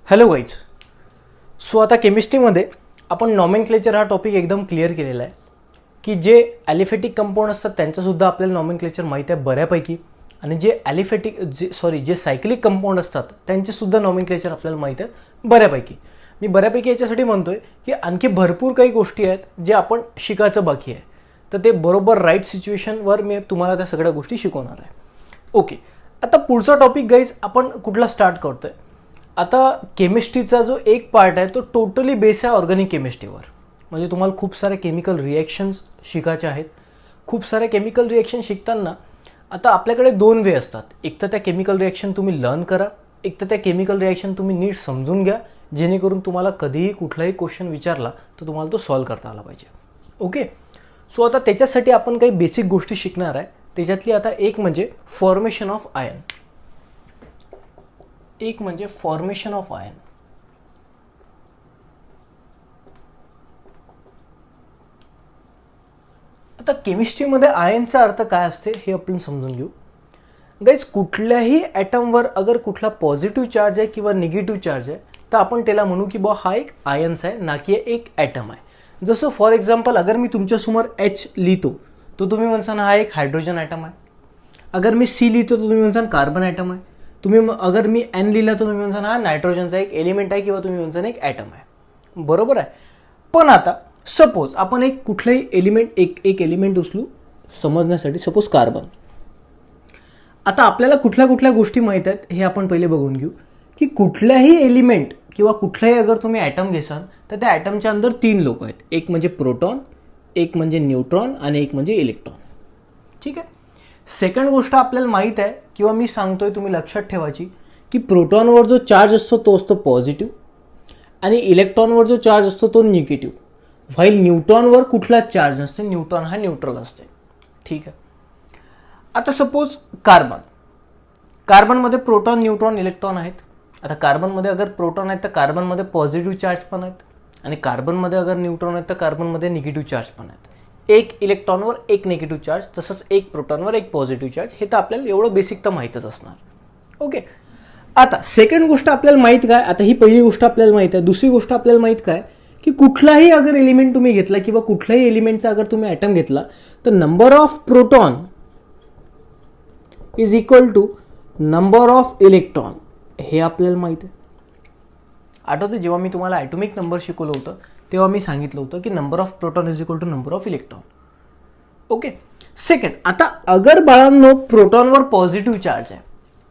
Hello guys. So आता केमिस्ट्रीमध्ये आपण nomenclature हा टॉपिक एकदम क्लिअर केलेला आहे की जे ॲलिफॅटिक कंपाऊंड असतात त्यांचंसुद्धा आपल्याला नॉमेनक्लेचर माहीत आहे बऱ्यापैकी, आणि जे सायक्लिक कंपाऊंड असतात त्यांचेसुद्धा नॉमेनक्लेचर आपल्याला माहीत आहे बऱ्यापैकी. मी बऱ्यापैकी याच्यासाठी म्हणतोय की आणखी भरपूर काही गोष्टी आहेत जे आपण शिकायचं बाकी आहे, तर ते बरोबर राईट सिच्युएशनवर मी तुम्हाला त्या सगळ्या गोष्टी शिकवणार आहे. ओके, आता पुढचा टॉपिक गाईज आपण कुठला स्टार्ट करतोय. आता केमिस्ट्रीचा जो एक पार्ट आहे तो टोटली बेस आहे ऑर्गॅनिक केमिस्ट्रीवर. म्हणजे तुम्हाला खूप सारे केमिकल रिॲक्शन्स शिकायचे आहेत. खूप सारे केमिकल रिॲक्शन शिकताना आता आपल्याकडे दोन वे असतात. एक तर त्या केमिकल रिॲक्शन तुम्ही लर्न करा, एक तर त्या केमिकल रिॲक्शन तुम्ही नीट समजून घ्या, जेणेकरून तुम्हाला कधीही कुठलाही क्वेश्चन विचारला तर तुम्हाला तो सॉल्व्ह करता आला पाहिजे. ओके, सो आता त्याच्यासाठी आपण काही बेसिक गोष्टी शिकणार आहे. त्याच्यातली आता एक म्हणजे फॉर्मेशन ऑफ आयन. आता केमिस्ट्रीमध्ये आयनचा अर्थ काय असते हे आपण समजून घेऊ. गाईज, कुठल्याही ॲटमवर अगर कुठला पॉझिटिव्ह चार्ज आहे किंवा निगेटिव्ह चार्ज आहे तर आपण त्याला म्हणू की बा हा एक आयन्स आहे, ना की एक ॲटम आहे. जसं फॉर एक्झाम्पल अगर मी तुमच्यासमोर H लिहितो तर तुम्ही म्हणसान हा एक हायड्रोजन ॲटम आहे. अगर मी C लिहितो तर तुम्ही म्हणसान कार्बन ॲटम आहे. अगर मी N लिहिला तर तुम्ही म्हणसान हा नायट्रोजनचा एक एलिमेंट आहे किंवा तुम्ही म्हणसान एक ॲटम आहे. बरोबर आहे. पण आता सपोज आपण एक कुठलाही एलिमेंट एक एलिमेंट उचलू समजण्यासाठी, सपोज कार्बन. आता आपल्याला कुठल्या कुठल्या गोष्टी माहीत आहेत हे आपण पहिले बघून घेऊ की कुठल्याही एलिमेंट किंवा कुठल्याही अगर तुम्ही ॲटम घेसाल तर त्या ॲटमच्या अंदर 3 लोक आहेत. एक म्हणजे प्रोटॉन, एक म्हणजे न्यूट्रॉन आणि एक म्हणजे इलेक्ट्रॉन. ठीक आहे. सेकंड गोष्ट आपल्याला माहीत आहे किंवा मी सांगतोय तुम्ही लक्षात ठेवायची की प्रोटॉनवर जो चार्ज असतो तो असतो पॉझिटिव्ह आणि इलेक्ट्रॉनवर जो चार्ज असतो तो निगेटिव्ह. व्हाईल न्यूट्रॉनवर कुठलाच चार्ज नसते, न्यूट्रॉन हा न्यूट्रल असते. ठीक आहे. आता सपोज कार्बनमध्ये प्रोटॉन, न्यूट्रॉन, इलेक्ट्रॉन आहेत. आता कार्बनमध्ये अगर प्रोटॉन आहेत तर कार्बनमध्ये पॉझिटिव्ह चार्ज पण आहेत आणि कार्बनमध्ये अगर न्यूट्रॉन आहेत तर कार्बनमध्ये निगेटिव्ह चार्ज पण आहेत. एक इलेक्ट्रॉनवर एक निगेटिव्ह चार्ज, तसंच एक प्रोटॉनवर एक पॉझिटिव्ह चार्ज. हे तर आपल्याला एवढं बेसिक तर माहीतच असणार. ओके, आता सेकंड गोष्ट आपल्याला माहीत काय, आता ही पहिली गोष्ट आपल्याला माहीत आहे. दुसरी गोष्ट आपल्याला माहीत काय की कुठलाही अगर एलिमेंट तुम्ही घेतला किंवा कुठल्याही एलिमेंटचा अगर तुम्ही ॲटम घेतला तर number of proton is equal to number of electron, हे आपल्याला माहीत आहे. आठवतं जेव्हा मी तुम्हाला ॲटॉमिक नंबर शिकवलं होतं तेव्हा मी सांगितलं होतं की number of proton is equal to number of electron. Okay. Second, आता अगर बाळांनो प्रोटॉनवर पॉझिटिव्ह चार्ज आहे,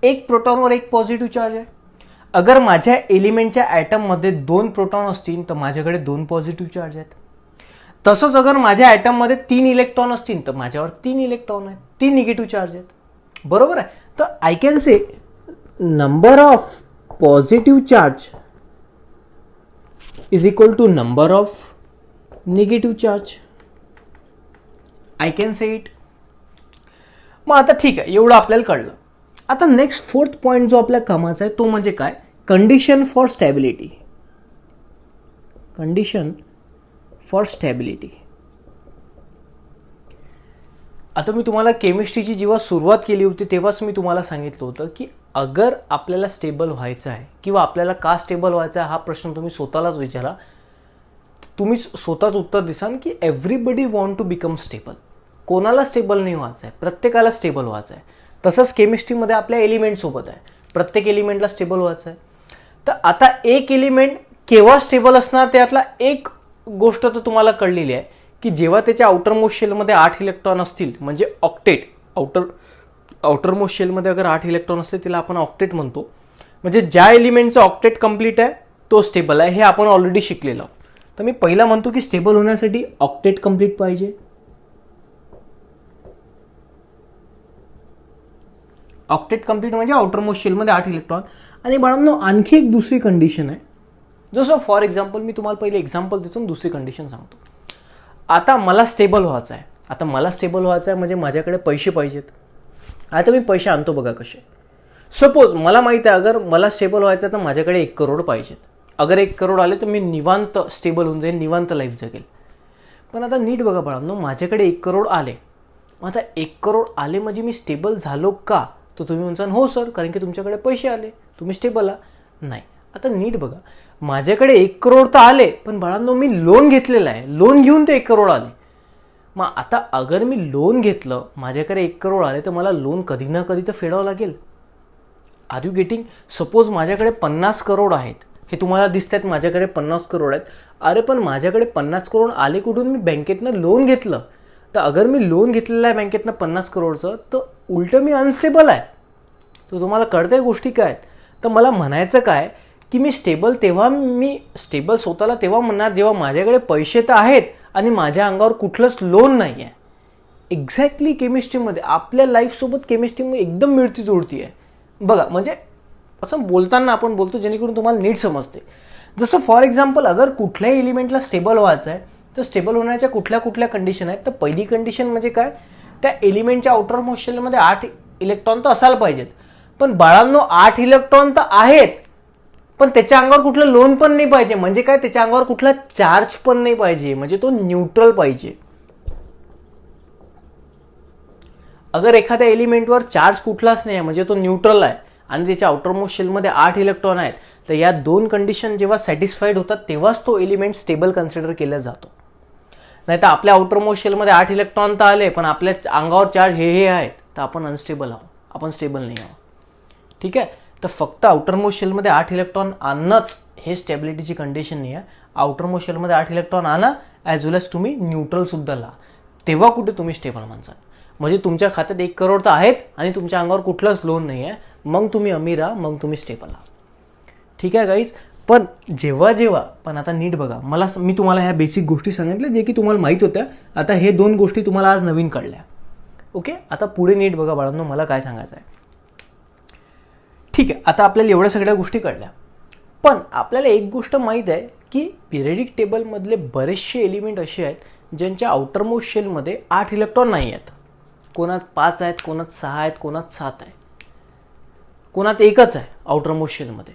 एक प्रोटॉनवर एक पॉझिटिव्ह चार्ज आहे. अगर माझ्या एलिमेंटच्या ॲटममध्ये 2 प्रोटॉन असतील तर माझ्याकडे 2 पॉझिटिव्ह चार्ज आहेत. तसंच अगर माझ्या ॲटममध्ये 3 इलेक्ट्रॉन असतील तर माझ्यावर 3 इलेक्ट्रॉन आहेत, 3 निगेटिव्ह चार्ज आहेत. बरोबर आहे. तर I can say number of positive charge is equal to number of negative charge. I can say it. मग आता ठीक आहे, एवढं आपल्याला कळलं. आता नेक्स्ट फोर्थ पॉईंट जो आपल्या कामाचा आहे तो म्हणजे काय, कंडिशन फॉर स्टॅबिलिटी. आता मी तुम्हाला केमिस्ट्रीची जेव्हा सुरुवात केली होती तेव्हाच मी तुम्हाला सांगितलं होतं की अगर आपल्याला स्टेबल व्हायचं आहे किंवा आपल्याला का स्टेबल व्हायचं आहे हा प्रश्न तुम्ही स्वतःलाच विचारा. तुम्ही स्वतःच उत्तर दिसाल की everybody want to become stable. कोणाला स्टेबल नाही व्हायचं आहे, प्रत्येकाला स्टेबल व्हायचं आहे. तसंच केमिस्ट्रीमध्ये आपल्या एलिमेंटसोबत आहे, प्रत्येक एलिमेंटला स्टेबल व्हायचं आहे. तर आता एक एलिमेंट केव्हा स्टेबल असणार त्यातला एक गोष्ट तर तुम्हाला कळलेली आहे की जेव्हा त्याच्या आउटरमोस्ट शेलमध्ये 8 इलेक्ट्रॉन असतील, म्हणजे ऑक्टेट. आउटरमोस्ट शेलमध्ये अगर 8 इलेक्ट्रॉन असतील त्याला आपण ऑक्टेट म्हणतो. म्हणजे ज्या एलिमेंटचं ऑक्टेट कंप्लीट आहे तो स्टेबल आहे, हे आपण ऑलरेडी शिकलेलो आहोत. तर मी पहिला म्हणतो की स्टेबल होण्यासाठी ऑक्टेट कंप्लीट पाहिजे. ऑक्टेट कंप्लीट म्हणजे आउटरमोस्ट शेलमध्ये 8 इलेक्ट्रॉन. आणि बाळांनो आणखी एक दुसरी कंडिशन आहे. जसं फॉर एक्झाम्पल मी तुम्हाला पहिले एक्झाम्पल देतो, दुसरी कंडिशन सांगतो. आता मला स्टेबल व्हायचं आहे म्हणजे माझ्याकडे पैसे पाहिजेत. आता मी पैसे आणतो बघा कसे. सपोज मला माहिती आहे अगर मला स्टेबल व्हायचं आहे तर माझ्याकडे 1 करोड पाहिजेत. अगर 1 करोड आले तर मी निवांत स्टेबल होऊन जाईल, निवांत लाईफ जगेल. पण आता नीट बघा बाळांनो, माझ्याकडे 1 करोड आले. आता 1 करोड आले म्हणजे मी स्टेबल झालो का, तर तुम्ही म्हणसान हो सर कारण की तुमच्याकडे पैसे आले, तुम्ही स्टेबल आहात. नाही, आता नीट बघा, माझ्याकडे 1 करोड तर आले, पण बाळांनो मी लोन घेतलेलं आहे, लोन घेऊन ते 1 करोड आले. मग आता अगर मी लोन घेतलं, माझ्याकडे 1 करोड आले, तर मला लोन कधी ना कधी तर फेडावं लागेल. R you getting? सपोज माझ्याकडे 50 करोड आहेत, हे तुम्हाला दिसतात माझ्याकडे 50 करोड आहेत. अरे पण माझ्याकडे 50 करोड आले कुठून? मी बँकेतनं लोन घेतलं. तर अगर मी लोन घेतलेलं आहे बँकेतनं 50 करोडचं, तर उलटं मी अनस्टेबल आहे. तर तुम्हाला कळतंय गोष्टी काय आहेत? तर मला म्हणायचं काय की मी स्टेबल स्वतःला तेव्हा म्हणणार जेव्हा माझ्याकडे पैसे तर आहेत आणि माझ्या अंगावर कुठलंच लोन नाही आहे. एक्झॅक्टली केमिस्ट्रीमध्ये आपल्या लाईफसोबत केमिस्ट्रीमध्ये एकदम मिळती जुळती आहे. बघा, म्हणजे असं बोलताना आपण बोलतो जेणेकरून तुम्हाला नीट समजते. जसं फॉर एक्झाम्पल, अगर कुठल्याही एलिमेंटला स्टेबल व्हायचं आहे, तर स्टेबल होण्याच्या कुठल्या कुठल्या कंडिशन आहेत. तर पहिली कंडिशन म्हणजे काय, त्या एलिमेंटच्या आउटर मोस्ट शेलमध्ये 8 इलेक्ट्रॉन तर असायला पाहिजेत. पण बाळांनो 8 इलेक्ट्रॉन तर आहेत, पण त्याच्या अंगावर कुठलं लोन पण नाही पाहिजे. म्हणजे काय, त्याच्या अंगावर कुठला चार्ज पण नाही पाहिजे, म्हणजे तो न्यूट्रल पाहिजे. अगर एखाद्या एलिमेंटवर चार्ज कुठलाच नाही आहे, म्हणजे तो न्यूट्रल आहे आणि त्याच्या आउटरमोस्ट शेलमध्ये 8 इलेक्ट्रॉन आहेत, तर या 2 कंडिशन जेव्हा सॅटिस्फाईड होतात तेव्हाच तो एलिमेंट स्टेबल कन्सिडर केला जातो. नाही तर आपल्या आउटरमोस्ट शेलमध्ये 8 इलेक्ट्रॉन तर आले, पण आपल्या अंगावर चार्ज हे आहेत, तर आपण अनस्टेबल आहोत, आपण स्टेबल नाही आहोत. ठीक आहे. तर फक्त आउटरमोस्ट शेलमध्ये 8 इलेक्ट्रॉन आणणंच हे स्टेबिलिटीची कंडिशन नाही आहे. आउटरमोस्ट शेलमध्ये 8 इलेक्ट्रॉन आणा, ॲज वेल एज तुम्ही न्यूट्रल सुद्धा ला, तेव्हा कुठे तुम्ही स्टेबल म्हणसाल. म्हणजे तुमच्या खात्यात 1 करोड तर आहेत आणि तुमच्या अंगावर कुठलंच लोन नाही आहे, मग तुम्ही अमीर आहात, मग तुम्ही स्टेबल आहात. ठीक आहे गाईज. पण पण आता नीट बघा, मी तुम्हाला ह्या बेसिक गोष्टी सांगितल्या जे की तुम्हाला माहीत होत्या. आता हे 2 गोष्टी तुम्हाला आज नवीन कळल्या. ओके. आता पुढे नीट बघा बाळांनो, मला काय सांगायचं आहे. ठीक आहे, आता आपल्याला एवढ्या सगळ्या गोष्टी कळल्या, पण आपल्याला एक गोष्ट माहीत आहे की पिरियडिक टेबलमधले बरेचसे एलिमेंट असे आहेत ज्यांच्या आउटरमोस्ट शेलमध्ये 8 इलेक्ट्रॉन नाही आहेत. कोणात 5 आहेत, कोणात 6 आहेत, कोणात 7 आहे, कोणात 1च आहे आउटरमोस्ट शेलमध्ये.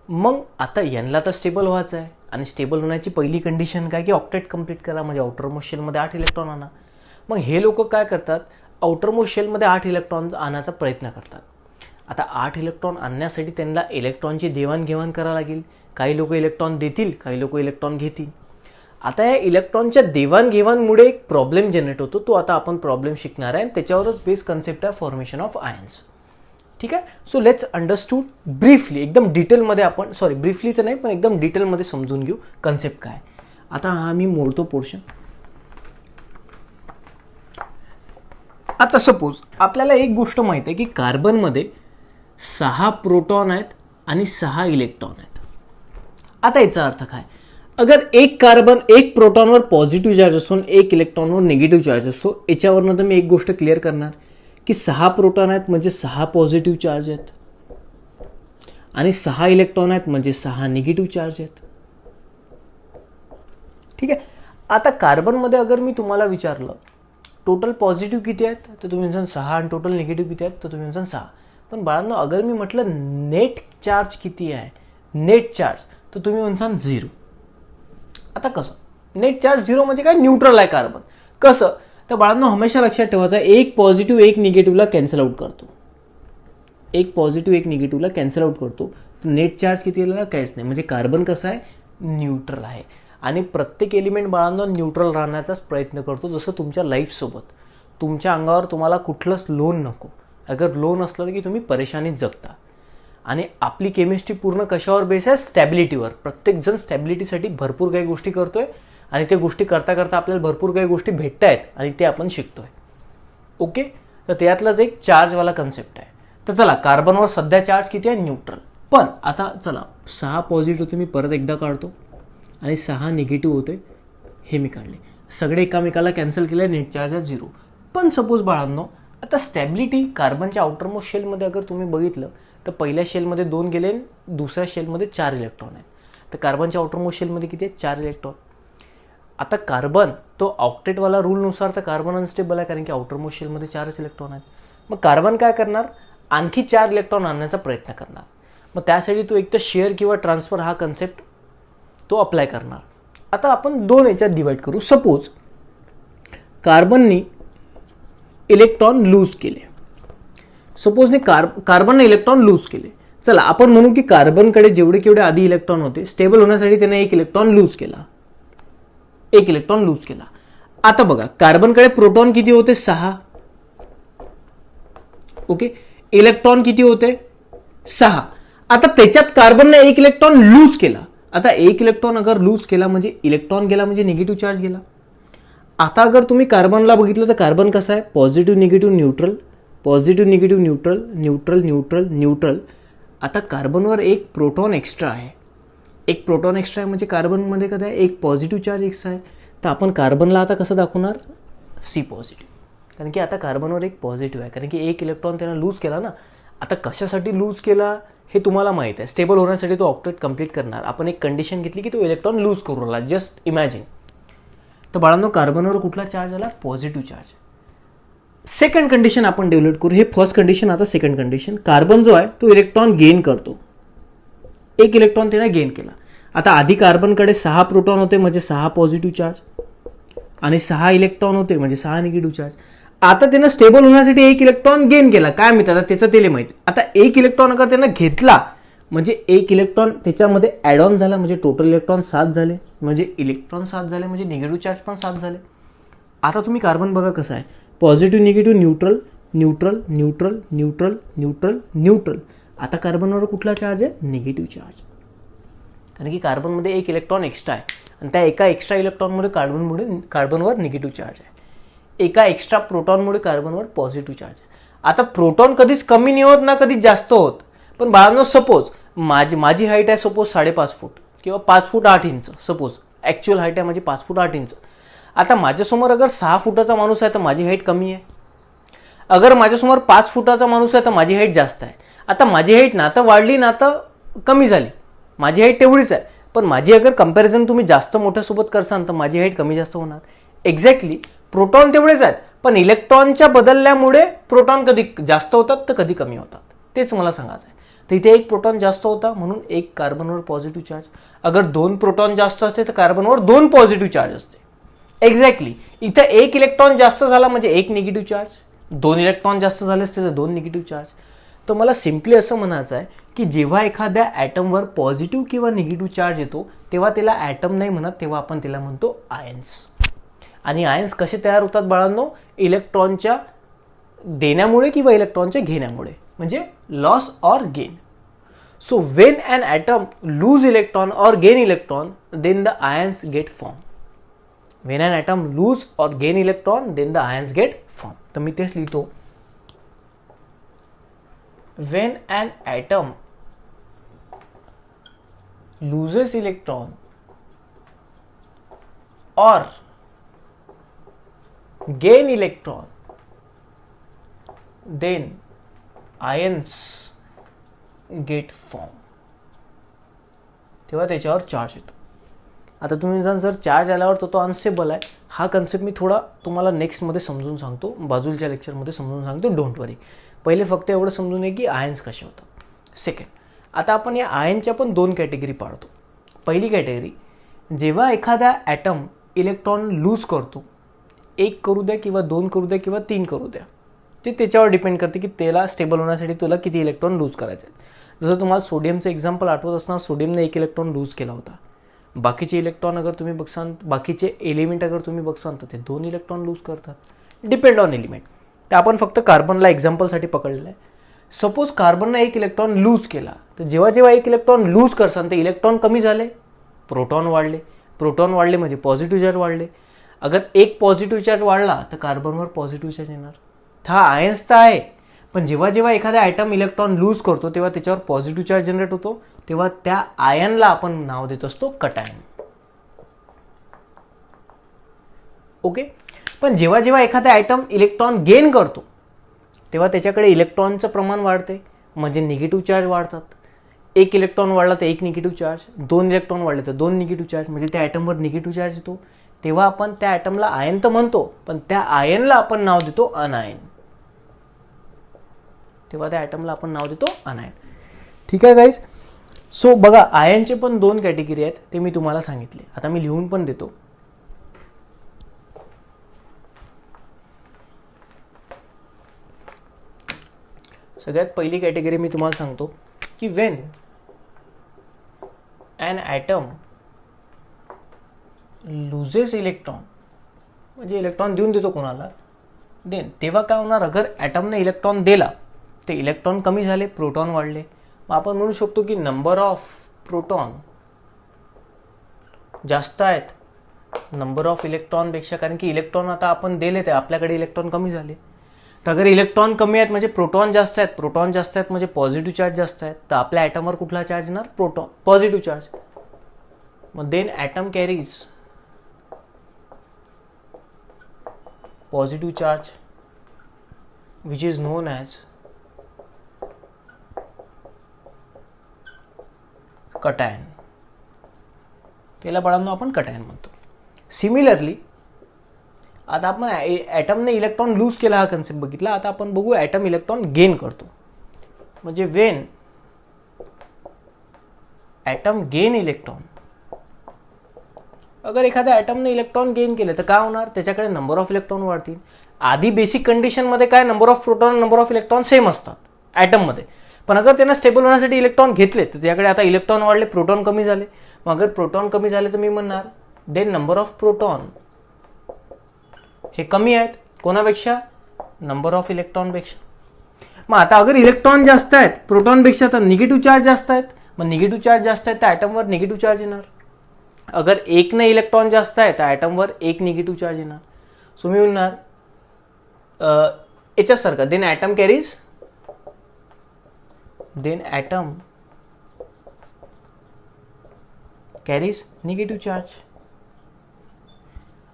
मग आता यांना तर स्टेबल व्हायचं आहे, आणि स्टेबल होण्याची पहिली कंडिशन काय की ऑक्टेट कंप्लीट करा, म्हणजे आउटरमोस्ट शेलमध्ये 8 इलेक्ट्रॉन आणा. मग हे लोक काय करतात, आउटरमोस्ट शेलमध्ये 8 इलेक्ट्रॉन आणण्याचा प्रयत्न करतात. आता 8 इलेक्ट्रॉन आणण्यासाठी त्यांना इलेक्ट्रॉनची देवाणघेवाण करावी लागेल. काही लोक इलेक्ट्रॉन देतील, काही लोक इलेक्ट्रॉन घेतील. आता या इलेक्ट्रॉनच्या देवाणघेवाणमुळे एक प्रॉब्लेम जनरेट होतो, तो आता आपण प्रॉब्लेम शिकणार आहे, त्याच्यावरच बेस कन्सेप्ट आहे फॉर्मेशन ऑफ आयन्स. ठीक आहे. सो लेट्स अंडरस्टूड ब्रीफली, एकदम डिटेलमध्ये आपण, ब्रीफली तर नाही पण एकदम डिटेलमध्ये समजून घेऊ कन्सेप्ट काय. आता हा मी मोडतो पोर्शन. आता सपोज आपल्याला एक गोष्ट माहिती आहे की कार्बनमध्ये 6 प्रोटॉन आहेत आणि 6 इलेक्ट्रॉन आहेत. आता याचा अर्थ काय, अगर एक प्रोटॉनवर पॉझिटिव्ह चार्ज असतो आणि 1 इलेक्ट्रॉनवर निगेटिव्ह चार्ज असतो, याच्यावरनं तर मी एक गोष्ट क्लिअर करणार की 6 प्रोटॉन आहेत म्हणजे 6 पॉझिटिव्ह चार्ज आहेत, आणि 6 इलेक्ट्रॉन आहेत म्हणजे 6 निगेटिव्ह चार्ज आहेत. ठीक आहे. आता कार्बनमध्ये अगर मी तुम्हाला विचारलं टोटल पॉझिटिव्ह किती आहेत, तर तुम्ही म्हणसान 6, आणि टोटल निगेटिव्ह किती आहेत, तर तुम्ही म्हणसान 6. पण बाळांनो अगर मी म्हटलं नेट चार्ज किती आहे, नेट चार्ज, तर तुम्ही म्हणसान 0. आता कसं, नेट चार्ज 0 म्हणजे काय, न्यूट्रल आहे कार्बन. कसं, तर बाळांनो हमेशा लक्षात ठेवायचं, एक पॉझिटिव्ह एक निगेटिव्हला कॅन्सल आउट करतो, एक पॉझिटिव्ह एक निगेटिव्हला कॅन्सल आउट करतो. नेट चार्ज किती आलेला, काहीच नाही. म्हणजे कार्बन कसं आहे, न्यूट्रल आहे. आणि प्रत्येक एलिमेंट बाळांनो न्यूट्रल राहण्याचाच प्रयत्न करतो. जसं तुमच्या लाईफसोबत, तुमच्या अंगावर तुम्हाला कुठलंच लोन नको. अगर लोन असलं की तुम्ही परेशानीत जगता. आणि आपली केमिस्ट्री पूर्ण कशावर बेस आहे, स्टॅबिलिटीवर. प्रत्येकजण स्टॅबिलिटीसाठी भरपूर काही गोष्टी करतोय, आणि त्या गोष्टी करता करता आपल्याला भरपूर काही गोष्टी भेटत आहेत आणि ते आपण शिकतोय. ओके. तर त्यातलाच एक चार्जवाला कन्सेप्ट आहे. तर चला, कार्बनवर सध्या चार्ज किती आहे, न्यूट्रल. पण आता चला, 6 पॉझिटिव्ह होते, मी परत एकदा काढतो, आणि 6 निगेटिव्ह होते, हे मी काढले. सगळे एकामेकाला कॅन्सल केले, नेट चार्ज आहे 0. पण सपोज बाळांनो, आता स्टॅबिलिटी कार्बनच्या आउटरमोस्ट शेलमध्ये अगर तुम्ही बघितलं तर पहिल्या शेलमध्ये 2 गेले, दुसऱ्या शेलमध्ये 4 इलेक्ट्रॉन आहेत. तर कार्बनच्या आउटरमोस्ट शेलमध्ये किती आहेत, 4 इलेक्ट्रॉन. आता कार्बन तो ऑक्टेटवाला रूलनुसार तर कार्बन अनस्टेबल आहे, कारण की आउटरमोस्ट शेलमध्ये 4च इलेक्ट्रॉन आहेत. मग कार्बन काय करणार, आणखी 4 इलेक्ट्रॉन आणण्याचा प्रयत्न करणार. मग त्यासाठी तो एक तर शेअर किंवा ट्रान्सफर हा कन्सेप्ट तो अप्लाय करणार. आता आपण 2 याच्यात डिवाइड करू. सपोज कार्बननी इलेक्ट्रॉन लूज केले, सपोजने कार्बनने इलेक्ट्रॉन लूज केले, चला आपण म्हणू की कार्बनकडे जेवढे केवढे आधी इलेक्ट्रॉन होते, स्टेबल होण्यासाठी त्याने एक इलेक्ट्रॉन लूज केला, एक इलेक्ट्रॉन लूज केला. आता बघा कार्बनकडे प्रोटॉन किती होते, 6. ओके, इलेक्ट्रॉन किती होते, 6. आता त्याच्यात कार्बनने एक इलेक्ट्रॉन लूज केला. आता एक इलेक्ट्रॉन अगर लूज केला म्हणजे इलेक्ट्रॉन गेला, म्हणजे निगेटिव्ह चार्ज गेला. आता अगर तुम्ही कार्बनला बघितलं तर कार्बन कसा आहे, positive negative neutral, positive negative neutral, neutral neutral neutral. आता कार्बनवर एक प्रोटॉन एक्स्ट्रा आहे, एक प्रोटॉन एक्स्ट्रा आहे म्हणजे कार्बनमध्ये कसं आहे, एक पॉझिटिव्ह चार्ज एक्स्ट्रा आहे. तर आपण कार्बनला आता कसं दाखवणार, सी पॉझिटिव्ह, कारण की आता कार्बनवर एक पॉझिटिव्ह आहे, कारण की एक इलेक्ट्रॉन त्यानं लूज केला ना. आता कशासाठी लूज केला हे तुम्हाला माहिती आहे, स्टेबल होण्यासाठी तो ऑक्टेट कंप्लीट करणार. आपण एक कंडिशन घेतली की तो इलेक्ट्रॉन लूज करू लागला, जस्ट इमॅजिन. तर बाळांनो कार्बनवर कुठला चार्ज आला, पॉझिटिव्ह चार्ज. सेकंड कंडिशन आपण डेव्हलप करू, हे फर्स्ट कंडिशन, आता सेकंड कंडिशन. कार्बन जो आहे तो इलेक्ट्रॉन गेन करतो, एक इलेक्ट्रॉन त्याने गेन केला. आता आधी कार्बनकडे 6 प्रोटॉन होते म्हणजे 6 पॉझिटिव्ह चार्ज आणि 6 इलेक्ट्रॉन होते म्हणजे 6 निगेटिव्ह चार्ज. आता त्यानं स्टेबल होण्यासाठी एक इलेक्ट्रॉन गेन केला, काय माहिती आता त्याचं त्याला माहिती. आता एक इलेक्ट्रॉन अगर त्यानं घेतला म्हणजे एक इलेक्ट्रॉन त्याच्यामध्ये ॲड ऑन झाला, म्हणजे टोटल इलेक्ट्रॉन 7 झाले, म्हणजे इलेक्ट्रॉन 7 झाले म्हणजे निगेटिव्ह चार्ज पण 7 झाले. आता तुम्ही कार्बन बघा कसं आहे, positive negative neutral neutral neutral neutral neutral neutral. आता कार्बनवर कुठला चार्ज आहे, निगेटिव्ह चार्ज, कारण की कार्बनमध्ये एक इलेक्ट्रॉन एक्स्ट्रा आहे आणि त्या एका एक्स्ट्रा इलेक्ट्रॉनमुळे कार्बनवर निगेटिव्ह चार्ज आहे, एका एक्स्ट्रा प्रोटॉनमुळे कार्बनवर पॉझिटिव्ह चार्ज आहे. आता प्रोटॉन कधीच कमी नाही होत ना कधीच जास्त होत. पण बाळांनो सपोज माझी हाईट आहे सपोज 5.5 फूट किंवा 5 फूट 8 इंच, सपोज ॲक्च्युअल हाईट आहे माझी 5 फूट 8 इंच. आता माझ्यासमोर अगर 6 फुटाचा माणूस आहे तर माझी हाईट कमी आहे, अगर माझ्यासमोर 5 फुटाचा माणूस आहे तर माझी हाईट जास्त आहे. आता माझी हाईट ना तर वाढली ना तर कमी झाली, माझी हाईट तेवढीच आहे. पण माझी अगर कंपॅरिझन तुम्ही जास्त मोठ्यासोबत करसाल तर माझी हाईट कमी जास्त होणार. एक्झॅक्टली प्रोटॉन तेवढेच आहेत, पण इलेक्ट्रॉनच्या बदलल्यामुळे प्रोटॉन कधी जास्त होतात तर कधी कमी होतात, तेच मला सांगायचं आहे. तर इथे एक प्रोटॉन जास्त होता म्हणून एक कार्बनवर पॉझिटिव्ह चार्ज. अगर 2 प्रोटॉन जास्त असते तर कार्बनवर 2 पॉझिटिव्ह चार्ज असते. एक्झॅक्टली इथं एक इलेक्ट्रॉन जास्त झाला म्हणजे एक निगेटिव्ह चार्ज, 2 इलेक्ट्रॉन जास्त झाले असते तर 2 निगेटिव्ह चार्ज. तर मला सिम्पली असं म्हणायचं आहे की जेव्हा एखाद्या ॲटमवर पॉझिटिव्ह किंवा निगेटिव्ह चार्ज येतो तेव्हा त्याला ॲटम नाही म्हणत, तेव्हा आपण त्याला म्हणतो आयन्स. आणि आयन्स कसे तयार होतात बाळांनो, इलेक्ट्रॉनच्या देण्यामुळे किंवा इलेक्ट्रॉनच्या घेण्यामुळे, म्हणजे loss or gain. So when an atom lose electron or gain electron then the ions get form. When an atom lose or gain electron then the ions get form. तर मी तेच लिहितो, when an atom loses electron or gain electron then ions get formed. तेव्हा त्याच्यावर charge येतो. आता तुम्ही जर चार्ज आल्यावर तो अनस्टेबल आहे, हा कन्सेप्ट मी थोडा तुम्हाला नेक्स्टमध्ये समजून सांगतो, बाजूच्या लेक्चरमध्ये समजून सांगतो, डोंट वरी. पहिले फक्त एवढं समजून नये की आयन्स कसे होतात. सेकंड, आता आपण या आयनच्या पण 2 कॅटेगरी पाडतो. पहिली कॅटेगरी, जेव्हा एखादा ॲटम इलेक्ट्रॉन लूज करतो, 1 करू द्या किंवा 2 करू द्या किंवा 3 करू द्या, ते त्याच्यावर डिपेंड करते की त्याला स्टेबल होण्यासाठी तुला किती इलेक्ट्रॉन लूज करायचे आहेत. जसं तुम्हाला सोडियमचं एक्झाम्पल आठवत असणार, सोडियमने 1 इलेक्ट्रॉन लूज केला होता. बाकीचे इलेक्ट्रॉन अगर तुम्ही बघसाल, बाकीचे एलिमेंट अगर तुम्ही बघसाल तर ते 2 इलेक्ट्रॉन लूज करतात, डिपेंड ऑन एलिमेंट. ते आपण फक्त कार्बनला एक्झाम्पलसाठी पकडलेलं आहे. सपोज कार्बनने 1 इलेक्ट्रॉन लूज केला, तर जेव्हा जेव्हा 1 इलेक्ट्रॉन लूज करसान ते इलेक्ट्रॉन कमी झाले, प्रोटॉन वाढले, प्रोटॉन वाढले म्हणजे पॉझिटिव्ह चार्ज वाढले. अगर एक पॉझिटिव्ह चार्ज वाढला तर कार्बनवर पॉझिटिव्ह चार्ज येणार. हा आयन्स तर आहे, पण जेव्हा जेव्हा एखादा ॲटम इलेक्ट्रॉन लूज करतो तेव्हा त्याच्यावर पॉझिटिव्ह चार्ज जनरेट होतो, तेव्हा त्या आयनला आपण नाव देत असतो कटायन. ओके. पण जेव्हा जेव्हा एखादा ॲटम इलेक्ट्रॉन गेन करतो तेव्हा त्याच्याकडे इलेक्ट्रॉनचं प्रमाण वाढते, म्हणजे निगेटिव्ह चार्ज वाढतात. 1 इलेक्ट्रॉन वाढला तर 1 निगेटिव्ह चार्ज, 2 इलेक्ट्रॉन वाढले तर 2 निगेटिव्ह चार्ज, म्हणजे त्या ॲटमवर निगेटिव्ह चार्ज येतो. तेव्हा आपण त्या ॲटमला आयन तर म्हणतो, पण त्या आयनला आपण नाव देतो अनायन. तेव्हा त्या ॲटमला आपण नाव देतो अनायन. ठीक आहे गाईज. सो बघा, आयनचे पण 2 कॅटेगरी आहेत, ते मी तुम्हाला सांगितले. आता मी लिहून पण देतो. सगळ्यात पहिली कॅटेगरी मी तुम्हाला सांगतो की Wien an atom loses electron, म्हणजे इलेक्ट्रॉन देऊन देतो कोणाला, देन तेव्हा काय होणार, अगर ॲटमने इलेक्ट्रॉन दिला ते इलेक्ट्रॉन कमी झाले, प्रोटॉन वाढले. मग आपण म्हणू शकतो की नंबर ऑफ प्रोटॉन जास्त आहेत नंबर ऑफ इलेक्ट्रॉनपेक्षा, कारण की इलेक्ट्रॉन आता आपण दिले ते आपल्याकडे इलेक्ट्रॉन कमी झाले. तर अगर इलेक्ट्रॉन कमी आहेत म्हणजे प्रोटॉन जास्त आहेत, प्रोटॉन जास्त आहेत म्हणजे पॉझिटिव्ह चार्ज जास्त आहेत, तर आपल्या ॲटमवर कुठला चार्ज येणार, प्रोटॉन, पॉझिटिव्ह चार्ज. मग then atom carries positive charge which is known as cation. त्याला बाळांनो आपण कटायन म्हणतो. सिमिलरली आता आपण ॲटमने इलेक्ट्रॉन लूज केला हा कन्सेप्ट बघितला. आता आपण बघू ॲटम इलेक्ट्रॉन गेन करतो. म्हणजे वेन ॲटम गेन इलेक्ट्रॉन, अगर एखाद्या ॲटमने इलेक्ट्रॉन गेन केले तर काय होणार, त्याच्याकडे नंबर ऑफ इलेक्ट्रॉन वाढतील. आधी बेसिक कंडिशनमध्ये काय number of proton number of electron same असतात ॲटममध्ये, पण अगर त्यांना स्टेबल होण्यासाठी इलेक्ट्रॉन घेतले तर त्याच्याकडे आता इलेक्ट्रॉन वाढले, प्रोटॉन कमी झाले. मग अगर प्रोटॉन कमी झाले तर मी म्हणणार देन नंबर ऑफ प्रोटॉन हे कमी आहेत कोणापेक्षा, नंबर ऑफ इलेक्ट्रॉनपेक्षा. मग आता अगर इलेक्ट्रॉन जास्त आहेत प्रोटॉनपेक्षा तर निगेटिव्ह चार्ज जास्त आहेत. मग निगेटिव्ह चार्ज जास्त आहेत तर ॲटमवर निगेटिव्ह चार्ज येणार. अगर एकने इलेक्ट्रॉन जास्त आहे तर ॲटमवर एक निगेटिव्ह चार्ज येणार. सो मी म्हणणार याच्यासारखं then atom carries negative charge.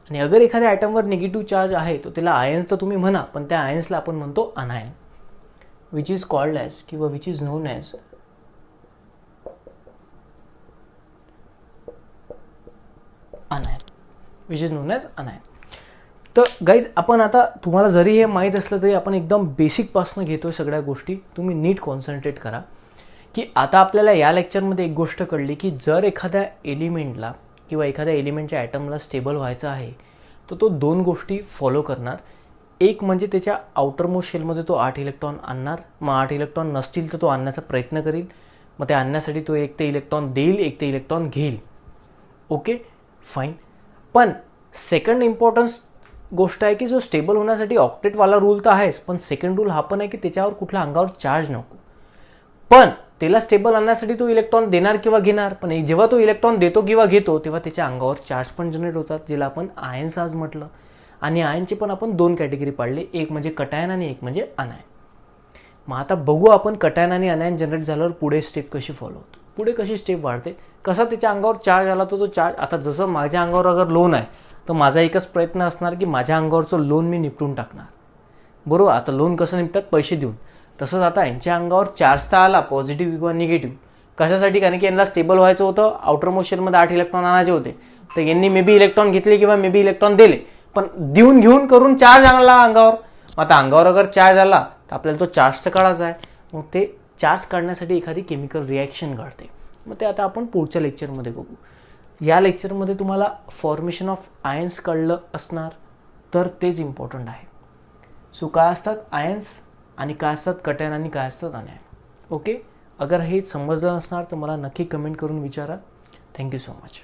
आणि अगर एखाद्या ॲटमवर निगेटिव्ह चार्ज आहे तो त्याला आयन्स तर तुम्ही म्हणा, पण त्या आयन्सला आपण म्हणतो anion, which is called as किंवा which is known as anion. तर गाईज आपण आता तुम्हाला जरी हे माहीत असलं तरी आपण एकदम बेसिकपासून घेतोय सगळ्या गोष्टी. तुम्ही नीट कॉन्सन्ट्रेट करा की आता आपल्याला या लेक्चरमध्ये एक गोष्ट कळली की जर एखाद्या एलिमेंटला किंवा एखाद्या एलिमेंटच्या ॲटमला स्टेबल व्हायचं आहे तर तो दोन गोष्टी फॉलो करणार. एक म्हणजे त्याच्या आउटरमोस्ट शेलमध्ये तो 8 इलेक्ट्रॉन आणणार. मग 8 इलेक्ट्रॉन नसतील तर तो आणण्याचा प्रयत्न करील. मग ते आणण्यासाठी तो एक ते इलेक्ट्रॉन देईल, एक ते इलेक्ट्रॉन घेईल. Okay fine. पण सेकंड इम्पॉर्टन्स गोष्ट आहे की जो स्टेबल होण्यासाठी ऑक्टेटवाला रूल तर आहेच, पण सेकंड रूल हा पण आहे की त्याच्यावर कुठला अंगावर चार्ज नको. पण त्याला स्टेबल आणण्यासाठी तो इलेक्ट्रॉन देणार किंवा घेणार, पण जेव्हा तो इलेक्ट्रॉन देतो किंवा घेतो तेव्हा त्याच्या अंगावर चार्ज पण जनरेट होतात, ज्याला आपण आयन्स आज म्हटलं. आणि आयनचे पण आपण 2 कॅटेगरी पाडले, एक म्हणजे कटायन आणि एक म्हणजे अनायन. मग आता बघू आपण कटायन आणि अनायन जनरेट झाल्यावर पुढे स्टेप कशी फॉलो होतो, पुढे कशी स्टेप वाढते, कसा त्याच्या अंगावर चार्ज आला तो चार्ज. आता जसं माझ्या अंगावर अगर लोन आहे तर माझा एकच प्रयत्न असणार की माझ्या अंगावरचं लोन मी निपटून टाकणार, बरोबर. आता लोन कसं निपटतात, पैसे देऊन. तसंच आता यांच्या अंगावर चार्ज तर आला पॉझिटिव्ह किंवा निगेटिव्ह, कशासाठी, कारण की यांना स्टेबल व्हायचं होतं, आउटर मोशनमध्ये 8 इलेक्ट्रॉन आणायचे होते. तर यांनी मे बी इलेक्ट्रॉन घेतले किंवा मे बी इलेक्ट्रॉन दिले, पण देऊन घेऊन करून चार्ज आणला अंगावर. आता अंगावर अगर चार्ज आला तर आपल्याला तो चार्ज तर काढायचा आहे. मग ते चार्ज काढण्यासाठी एखादी केमिकल रिॲक्शन घडते. मग ते आता आपण पुढच्या लेक्चरमध्ये बघू. या लेक्चरमध्ये तुम्हाला फॉर्मेशन ऑफ आयन्स कळलं असणार, तर तेच इम्पॉर्टंट आहे. सो काय असतात आयन्स आणि काय असतात कटायन आणि काय असतात अनायन. ओके, अगर हे समजलं नसणार तर मला नक्की कमेंट करून विचारा. Thank you so much.